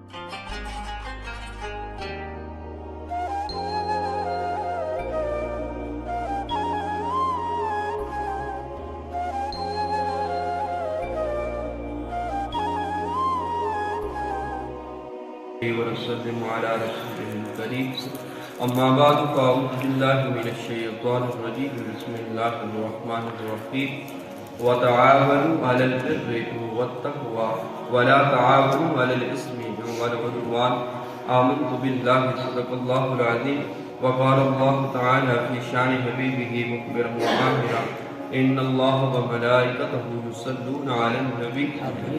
ونسلم على رسوله الكريم أما بعد فأعوذ بالله من الشيطان الرجيم بسم الله الرحمن الرحيم وتعاونوا على البر والتقوى ولا تعاونوا على الإثم والعدوان آمنت بالله صدق الله العظيم وقال الله تعالى في شان حبيبه مخبرا وآمرا إن الله وملائكته يصلون على النبي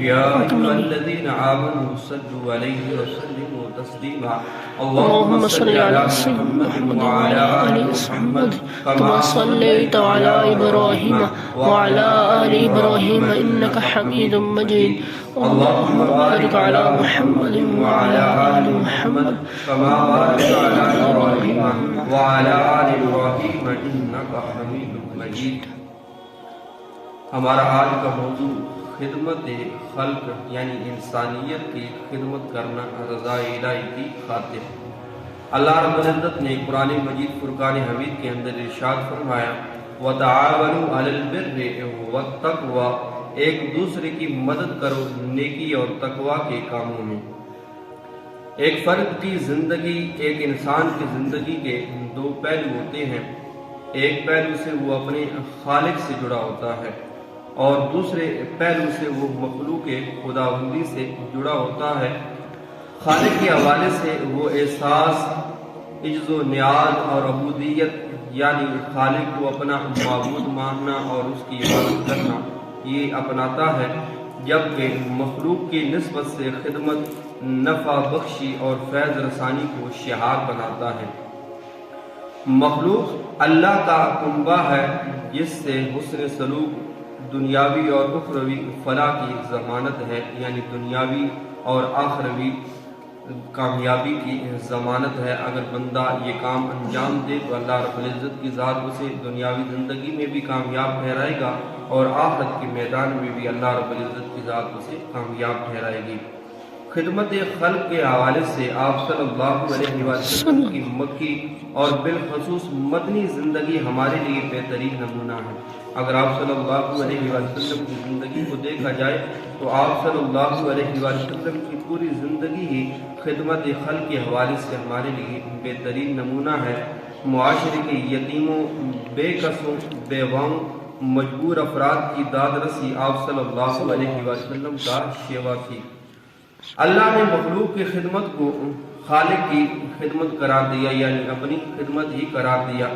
يا أيها الذين آمنوا صلوا عليه وسلموا تسليما اللهم صل على محمد وعلى آل محمد كما صليت على إبراهيم وعلى آل إبراهيم إنك حميد مجيد اللهم بارك على محمد وعلى آل محمد كما باركت على إبراهيم وعلى آل إبراهيم إنك حميد مجيد۔ ہمارا آج کا موضوع خدمت خلق یعنی انسانیت کی خدمت کرنا رضا الہی کی خاطر۔ اللہ رب العزت نے قرآن مجید فرقان حمید کے اندر ارشاد فرمایا وَتَعَاوَنُوا عَلَى الْبِرِّ وَالتَّقْوَى، ایک دوسرے کی مدد کرو نیکی اور تقوی کے کاموں میں۔ ایک فرد کی زندگی، ایک انسان کی زندگی کے دو پہلو ہوتے ہیں۔ ایک پہلو سے وہ اپنے خالق سے جڑا ہوتا ہے اور دوسرے پہلو سے وہ مخلوق خداوندی سے جڑا ہوتا ہے۔ خالق کے حوالے سے وہ احساس عجز و نیاز اور عبودیت یعنی خالق کو اپنا معبود ماننا اور اس کی عبادت کرنا یہ اپناتا ہے، جبکہ مخلوق کی نسبت سے خدمت نفع بخشی اور فیض رسانی کو شعار بناتا ہے۔ مخلوق اللہ کا کنبہ ہے جس سے حسن سلوک دنیاوی اور اخروی فلاح کی ضمانت ہے، یعنی دنیاوی اور آخروی کامیابی کی ضمانت ہے۔ اگر بندہ یہ کام انجام دے تو اللہ رب العزت کی ذات اسے دنیاوی زندگی میں بھی کامیاب ٹھہرائے گا اور آخرت کے میدان میں بھی اللہ رب العزت کی ذات اسے کامیاب ٹھہرائے گی۔ خدمت خلق کے حوالے سے آپ صلی اللہ علیہ وسلم کی مکی اور بالخصوص مدنی زندگی ہمارے لیے بہترین نمونہ ہے۔ اگر آپ صلی اللہ علیہ وسلم کی زندگی کو دیکھا جائے تو آپ صلی اللہ علیہ وسلم کی پوری زندگی ہی خدمت خلق کے حوالے سے ہمارے لیے بہترین نمونہ ہے۔ معاشرے کے یتیموں، بے کسوں، بیواؤں، مجبور افراد کی داد رسی آپ صلی اللہ علیہ وسلم کا شیوا تھی۔ اللہ نے مخلوق کی خدمت کو خالق کی خدمت قرار دیا، یعنی اپنی خدمت ہی قرار دیا۔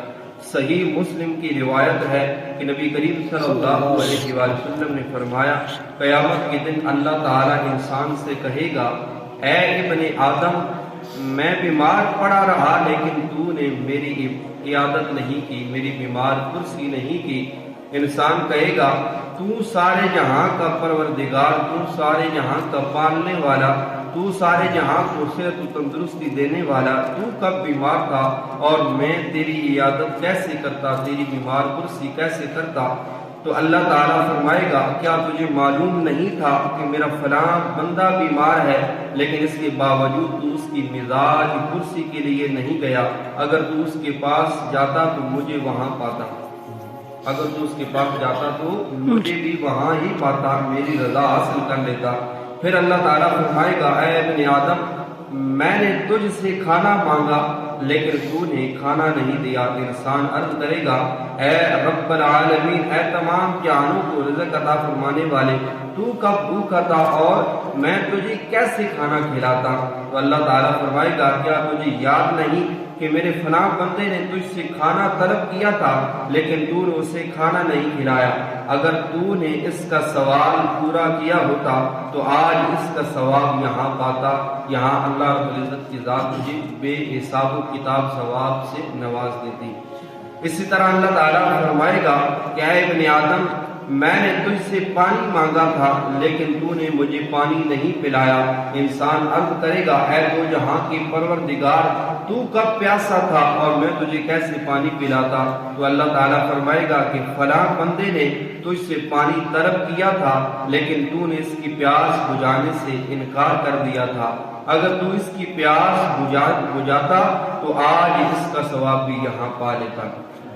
صحیح مسلم کی روایت ہے کہ نبی کریم صلی اللہ علیہ وسلم نے فرمایا قیامت کے دن اللہ تعالیٰ انسان سے کہے گا اے ابن آدم، میں بیمار پڑا رہا لیکن تو نے میری عیادت نہیں کی، میری بیمار پرسی نہیں کی۔ انسان کہے گا تو سارے جہاں کا پروردگار، تو سارے جہاں کا پالنے والا، تو سارے جہاں کو صحت و تندرستی دینے والا، تو کب بیمار تھا اور میں تیری عیادت کیسے کرتا، تیری بیمار پرسی کیسے کرتا؟ تو اللہ تعالیٰ فرمائے گا کیا تجھے معلوم نہیں تھا کہ میرا فلاں بندہ بیمار ہے لیکن اس کے باوجود تو اس کی مزاج پرسی کے لیے نہیں گیا؟ اگر تو اس کے پاس جاتا تو مجھے وہاں پاتا، اگر تو اس کے پاس جاتا تو مجھے بھی وہاں ہی پاتا، میری رضا حاصل کر لیتا۔ پھر اللہ تعالیٰ فرمائے گا اے ابن آدم، میں نے تجھ سے کھانا مانگا لیکن تو نے کھانا نہیں دیا۔ انسان عرض کرے گا اے رب العالمین، اے تمام جہانوں کو رزق عطا فرمانے والے، تو کب بھوکا تھا اور میں تجھے کیسے کھانا کھلاتا؟ تو اللہ تعالیٰ فرمائے گا کیا تجھے یاد نہیں کہ میرے فلاں بندے نے تجھ سے کھانا طلب کیا تھا لیکن تو نے اسے کھانا نہیں کھلایا؟ اگر تو نے اس کا سوال پورا کیا ہوتا تو آج اس کا ثواب یہاں پاتا۔ یہاں اللہ رب العزت کی ذات تجھے بے حساب و کتاب ثواب سے نواز دیتی۔ اسی طرح اللہ تعالیٰ فرمائے گا کہ اے ابن آدم، میں نے تجھ سے پانی مانگا تھا لیکن تو نے مجھے پانی نہیں پلایا۔ انسان عرض کرے گا اے دو جہاں کی پروردگار، تو کب پیاسا تھا اور میں تجھے کیسے پانی پلاتا؟ تو اللہ تعالیٰ فرمائے گا کہ فلاں بندے نے تجھ سے پانی طلب کیا تھا لیکن تو نے اس کی پیاس بجھانے سے انکار کر دیا تھا۔ اگر تو اس کی پیاس بجھاتا تو آج اس کا ثواب بھی یہاں پا لیتا۔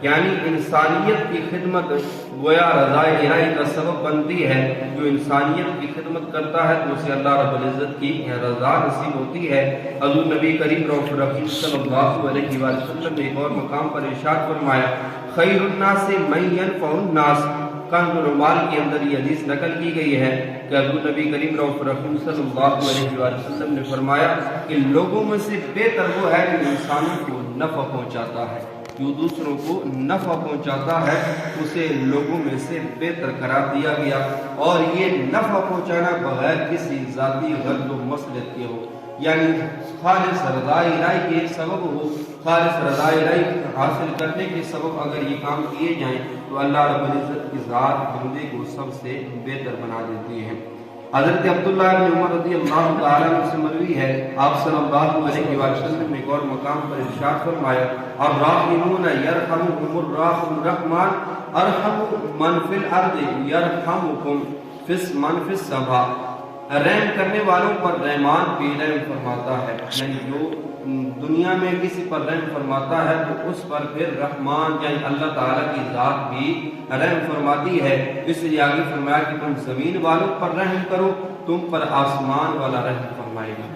یعنی انسانیت کی خدمت گویا رضا الہی کا سبب بنتی ہے۔ جو انسانیت کی خدمت کرتا ہے تو اسے اللہ رب العزت کی رضا نصیب ہوتی ہے۔ حضور نبی کریم رؤوف رحیم صلی اللہ علیہ وسلم نے ایک اور مقام پر ارشاد فرمایا، خیر الناس من ینفع الناس۔ کنز العمال کے اندر یہ حدیث نقل کی گئی ہے کہ حضور نبی کریم رؤوف رحیم صلی اللہ علیہ وسلم نے فرمایا کہ لوگوں میں سے بہتر وہ ہے جو انسانوں کو نفع پہنچاتا ہے، جو دوسروں کو نفع پہنچاتا ہے اسے لوگوں میں سے بہتر قرار دیا گیا۔ اور یہ نفع پہنچانا بغیر کسی ذاتی غرض و مصلحت کے ہو، یعنی خالص رضا الہی کے سبب ہو، خالص رضا الہی حاصل کرنے کے سبب اگر یہ کام کیے جائیں تو اللہ رب العزت کی ذات بندے کو سب سے بہتر بنا دیتی ہے۔ حضرت عبداللہ بن عمر رضی اللہ تعالیٰ عنہ سے مروی ہے، آپ صلی اللہ علیہ وسلم نے ایک اور مقام پر ارشاد فرمایا، الراحمون یرحمهم الرحمن ارحموا من فی الارض یرحمکم من فی السماء۔ رحم کرنے والوں پر رحمان بھی رحم فرماتا ہے، یعنی جو دنیا میں کسی پر رحم فرماتا ہے تو اس پر پھر رحمان یعنی اللہ تعالیٰ کی ذات بھی رحم فرماتی ہے۔ اس لیے آگے فرمایا کہ تم زمین والوں پر رحم کرو، تم پر آسمان والا رحم فرمائے گا۔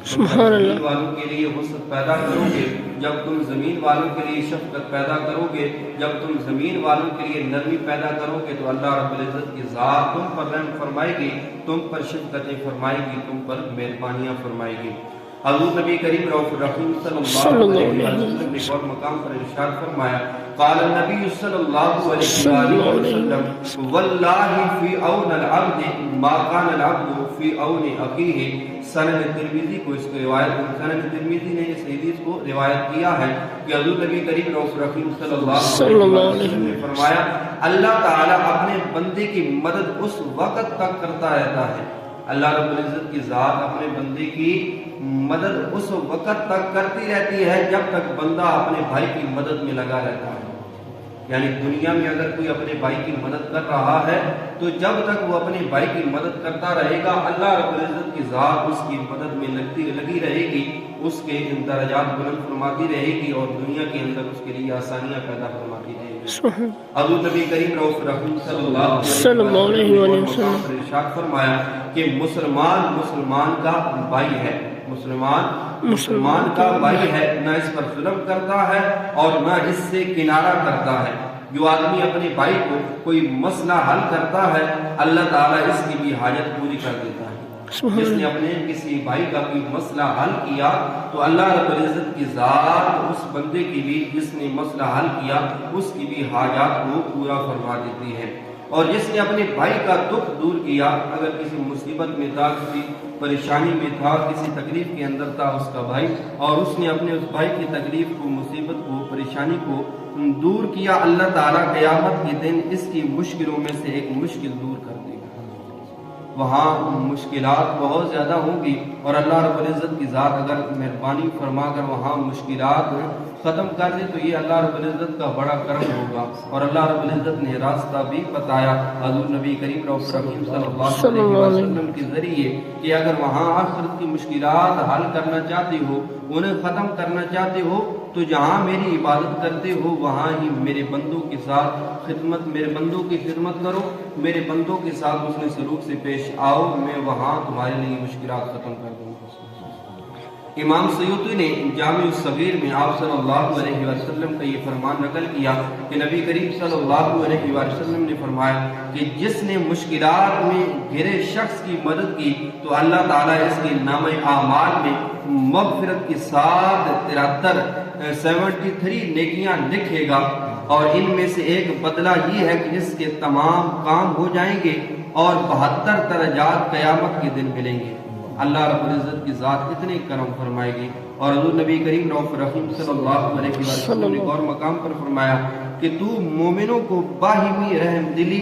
تم زمین والوں کے لیے وسعت پیدا کرو گے، جب تم زمین والوں کے لیے شفقت پیدا کرو گے، جب تم زمین والوں کے لیے نرمی پیدا کرو گے تو اللہ رب العزت کی ذات تم پر رحم فرمائے گی، تم پر شفقتیں فرمائے گی، تم پر مہربانیاں فرمائے گی۔ حضور نبی کریم رؤوف رحیم صلی اللہ علیہ وسلم نے ایک اور مقام پر ارشاد فرمایا، قال النبی صلی اللہ علیہ وسلم واللہ فی عون العبد ما کان العبد فی عون اخیہ۔ سند ترمذی کو اس کو روایت، سند ترمذی نے اس حدیث کو روایت کیا ہے کہ حضور نبی کریم رؤوف رحیم صلی اللہ علیہ وسلم نے فرمایا، اللہ تعالیٰ اپنے بندے کی مدد اس وقت تک کرتا رہتا ہے، اللہ رب العزت کی ذات اپنے بندے کی مدد اس وقت تک کرتی رہتی ہے جب تک بندہ اپنے بھائی کی مدد میں لگا رہتا ہے۔ یعنی دنیا میں اگر کوئی اپنے بھائی کی مدد کر رہا ہے تو جب تک وہ اپنے بھائی کی مدد کرتا رہے گا اللہ رب العزت کی ذات اس کی مدد میں لگی رہے گی، اس کے درجات بلند فرماتی رہے گی اور دنیا کے اندر اس کے لیے آسانیاں پیدا فرماتی رہے گی۔ حضور نبی کریم رؤوف رحیم صلی اللہ علیہ وسلم نے ارشاد فرمایا کہ مسلمان کا بھائی ہے، مسلمان کا بھائی ہے، نہ اس پر ظلم کرتا ہے اور نہ اس سے کنارہ کرتا ہے۔ جو آدمی اپنے بھائی کو کوئی مسئلہ حل کرتا ہے اللہ تعالیٰ اس کی بھی حاجت پوری کر دیتا ہے۔ جس نے اپنے کسی بھائی کا کوئی مسئلہ حل کیا تو اللہ رب العزت کی ذات اس بندے کی بھی جس نے مسئلہ حل کیا اس کی بھی حاجات کو پورا فرما دیتی ہے۔ اور جس نے اپنے بھائی کا دکھ دور کیا، اگر کسی مصیبت میں تھا، کسی پریشانی میں تھا، کسی تکلیف کے اندر تھا اس کا بھائی، اور اس نے اپنے اس بھائی کی تکلیف کو، مصیبت کو، پریشانی کو دور کیا، اللہ تعالیٰ قیامت کے دن اس کی مشکلوں میں سے ایک مشکل دور کر دے گا۔ وہاں مشکلات بہت زیادہ ہوں گی اور اللہ رب العزت کی ذات اگر مہربانی فرما کر وہاں مشکلات ختم کر دے تو یہ اللہ رب العزت کا بڑا کرم ہوگا۔ اور اللہ رب العزت نے راستہ بھی بتایا حضور نبی کریم رؤوف رحیم صلی اللہ علیہ وسلم کے ذریعے کہ اگر وہاں آخرت کی مشکلات حل کرنا چاہتے ہو، انہیں ختم کرنا چاہتے ہو تو جہاں میری عبادت کرتے ہو وہاں ہی میرے بندوں کے ساتھ خدمت، میرے بندوں کی خدمت کرو، میرے بندوں کے ساتھ حسن سلوک سے پیش آؤ، میں وہاں تمہارے لیے مشکلات ختم کر دوں گا۔ امام سیوطی نے جامع الصغیر میں آپ صلی اللہ علیہ وسلم کا یہ فرمان نقل کیا کہ نبی کریم صلی اللہ علیہ وسلم نے فرمایا کہ جس نے مشکلات میں گھرے شخص کی مدد کی تو اللہ تعالیٰ اس کے نامہ اعمال میں مغفرت کے ساتھ 73 نیکیاں لکھے گا، اور ان میں سے ایک بدلہ یہ ہے کہ اس کے تمام کام ہو جائیں گے اور 72 درجات قیامت کے دن ملیں گے۔ اللہ رب العزت کی ذات اتنے کرم فرمائے گی۔ اور حضور نبی کریم رؤوف رحیم صلی اللہ علیہ وسلم نے اور مقام پر فرمایا کہ تو مومنوں کو باہمی رحم دلی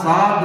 7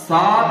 7